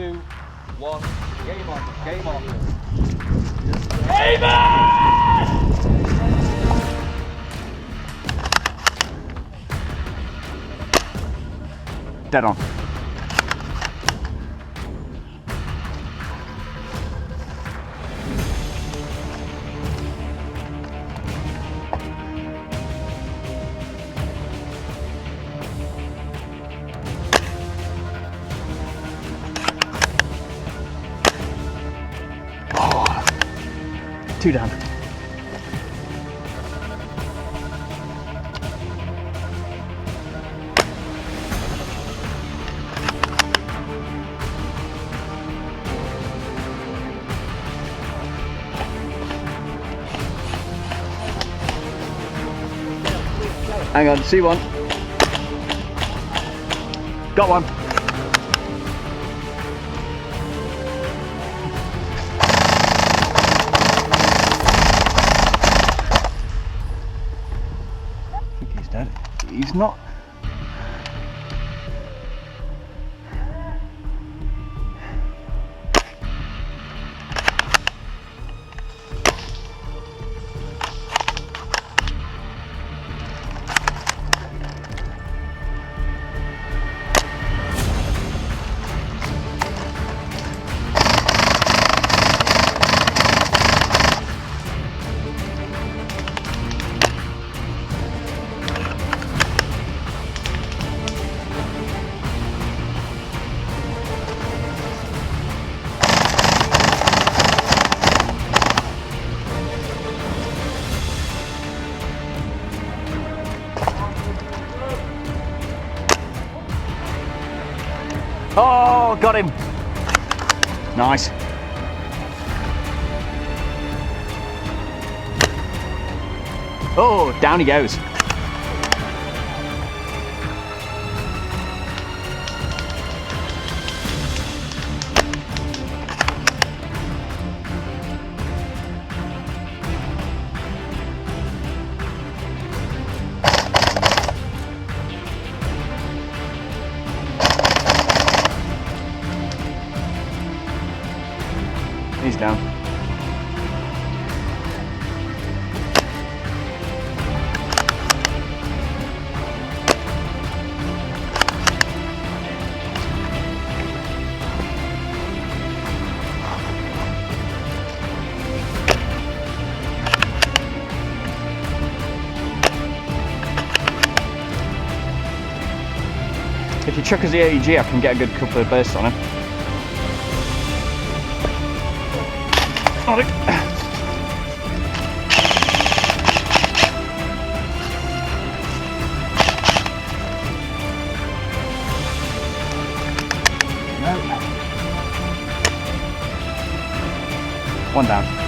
2, 1, game on, game on. Dead on. Oh, 2 down. Hang on, see one. Got one. I think he's dead. He's not. Oh, got him. Nice. Oh, down he goes. He's down. If you chuck us the AEG, I can get a good couple of bursts on him. No. One down.